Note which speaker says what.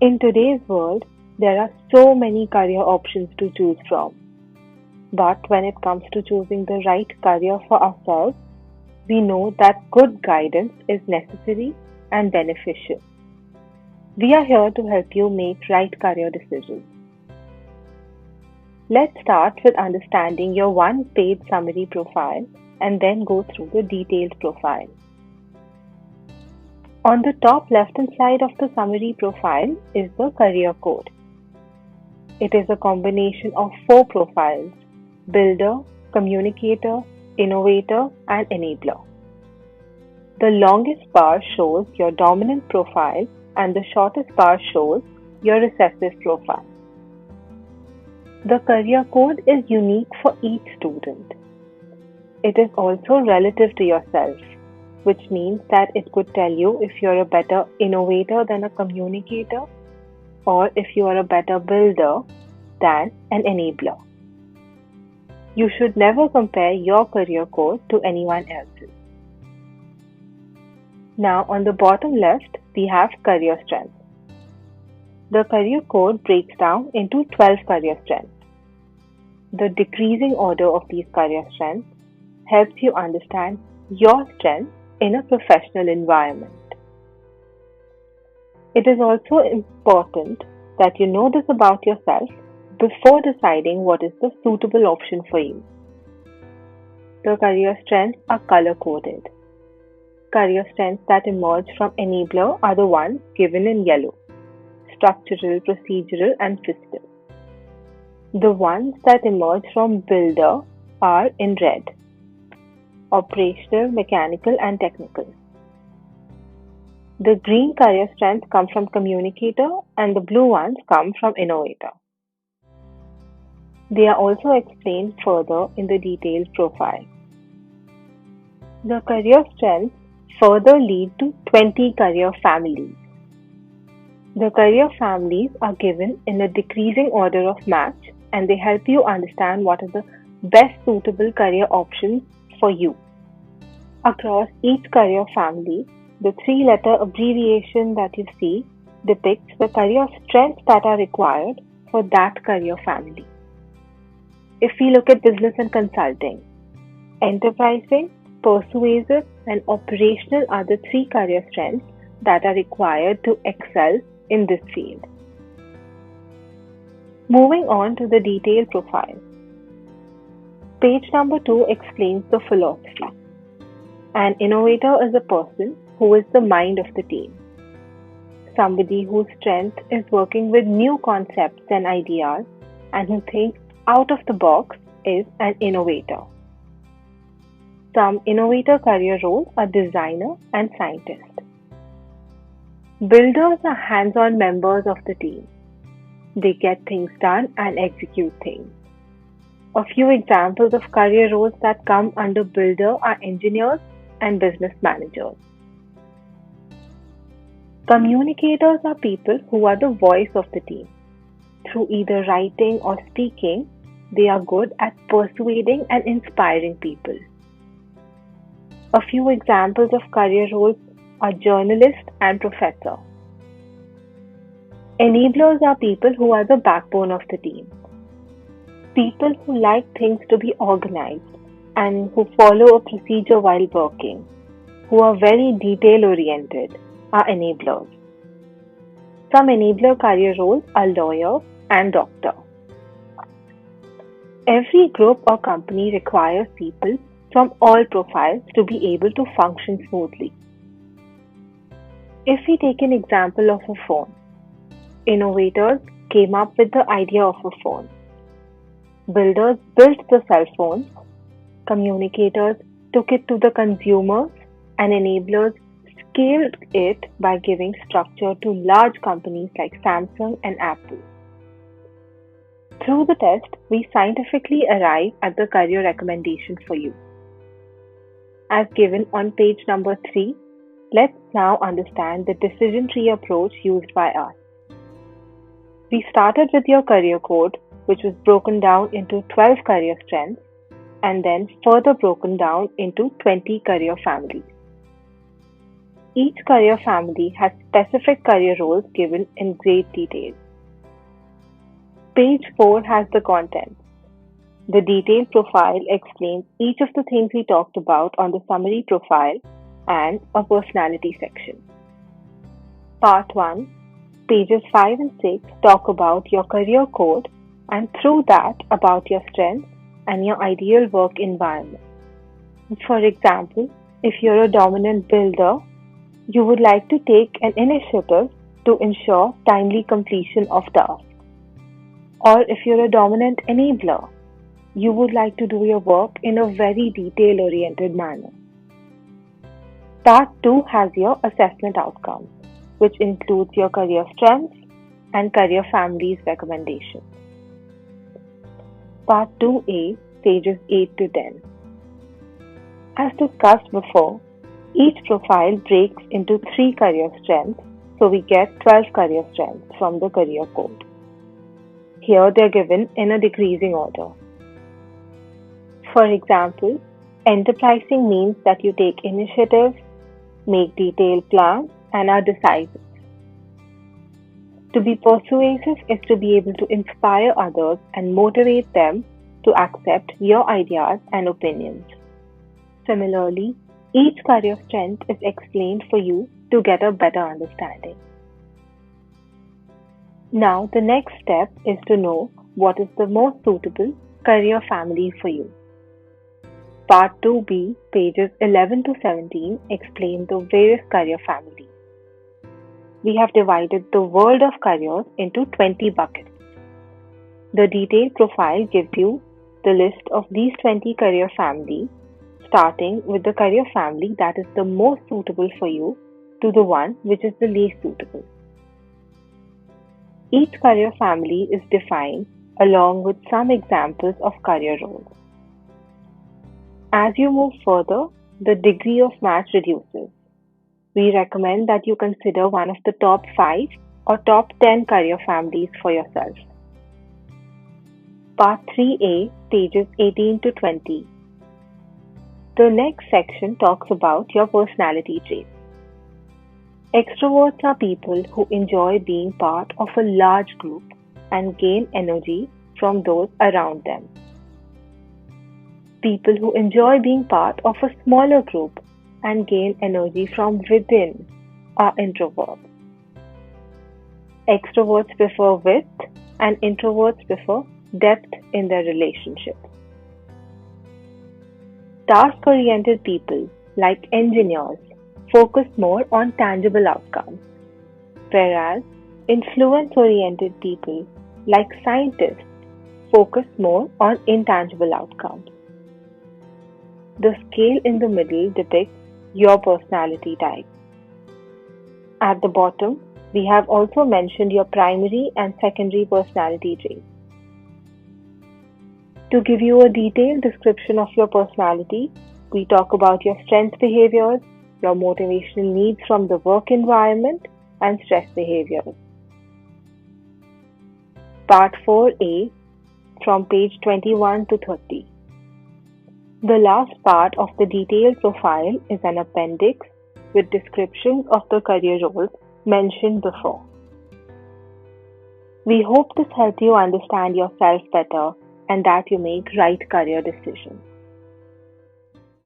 Speaker 1: In today's world, there are so many career options to choose from. But when it comes to choosing the right career for ourselves, we know that good guidance is necessary and beneficial. We are here to help you make right career decisions. Let's start with understanding your one page summary profile and then go through the detailed profile. On the top left hand side of the summary profile is the career code. It is a combination of four profiles: builder, communicator, innovator, and enabler. The longest bar shows your dominant profile and the shortest bar shows your recessive profile. The career code is unique for each student. It is also relative to yourself, which means that it could tell you if you're a better innovator than a communicator or if you are a better builder than an enabler. You should never compare your career code to anyone else's. Now on the bottom left, we have career strengths. The career code breaks down into 12 career strengths. The decreasing order of these career strengths helps you understand your strengths in a professional environment. It is also important that you know this about yourself before deciding what is the suitable option for you. The career strengths are color coded. Career strengths that emerge from enabler are the ones given in yellow: structural, procedural, and fiscal. The ones that emerge from builder are in red: operational, mechanical, and technical. The green career strengths come from communicator and the blue ones come from innovator. They are also explained further in the detailed profile. The career strengths further lead to 20 career families. The career families are given in a decreasing order of match and they help you understand what are the best suitable career options for you. Across each career family, the three-letter abbreviation that you see depicts the career strengths that are required for that career family. If we look at business and consulting, enterprising, persuasive, and operational are the three career strengths that are required to excel in this field. Moving on to the detailed profile. Page number 2 explains the philosophy. An innovator is a person who is the mind of the team. Somebody whose strength is working with new concepts and ideas and who thinks out of the box is an innovator. Some innovator career roles are designer and scientist. Builders are hands-on members of the team. They get things done and execute things. A few examples of career roles that come under builder are engineers and business managers. Communicators are people who are the voice of the team. Through either writing or speaking, they are good at persuading and inspiring people. A few examples of career roles are journalist and professor. Enablers are people who are the backbone of the team. People who like things to be organized and who follow a procedure while working, who are very detail oriented, are enablers. Some enabler career roles are lawyer and doctor. Every group or company requires people from all profiles to be able to function smoothly. If we take an example of a phone, innovators came up with the idea of a phone. Builders built the cell phones, communicators took it to the consumers, and enablers scaled it by giving structure to large companies like Samsung and Apple. Through the test, we scientifically arrive at the career recommendation for you. As given on page number 3, let's now understand the decision tree approach used by us. We started with your career code, which was broken down into 12 career strengths and then further broken down into 20 career families. Each career family has specific career roles given in great detail. Page 4 has the content. The detailed profile explains each of the things we talked about on the summary profile and a personality section. Part 1, pages 5 and 6 talk about your career code and through that about your strengths and your ideal work environment. For example, if you're a dominant builder, you would like to take an initiative to ensure timely completion of tasks. Or if you're a dominant enabler, you would like to do your work in a very detail oriented manner. Part 2 has your assessment outcomes, which includes your career strengths and career family's recommendations. Part 2A, pages 8 to 10. As discussed before, each profile breaks into 3 career strengths, so we get 12 career strengths from the career code. Here they are given in a decreasing order. For example, enterprising means that you take initiative, make detailed plans, and are decisive. To be persuasive is to be able to inspire others and motivate them to accept your ideas and opinions. Similarly, each career strength is explained for you to get a better understanding. Now, the next step is to know what is the most suitable career family for you. Part 2B, pages 11 to 17 explain the various career families. We have divided the world of careers into 20 buckets. The detailed profile gives you the list of these 20 career families, starting with the career family that is the most suitable for you to the one which is the least suitable. Each career family is defined along with some examples of career roles. As you move further, the degree of match reduces. We recommend that you consider one of the top 5 or top 10 career families for yourself. Part 3A, pages 18 to 20. The next section talks about your personality traits. Extroverts are people who enjoy being part of a large group and gain energy from those around them. People who enjoy being part of a smaller group and gain energy from within are introverts. Extroverts prefer width and introverts prefer depth in their relationships. Task-oriented people, like engineers, focus more on tangible outcomes, whereas influence-oriented people, like scientists, focus more on intangible outcomes. The scale in the middle depicts your personality type. At the bottom, we have also mentioned your primary and secondary personality traits. To give you a detailed description of your personality, we talk about your strength behaviors, your motivational needs from the work environment, and stress behaviors. Part 4A, from page 21 to 30. The last part of the detailed profile is an appendix with descriptions of the career roles mentioned before. We hope this helped you understand yourself better and that you make right career decisions.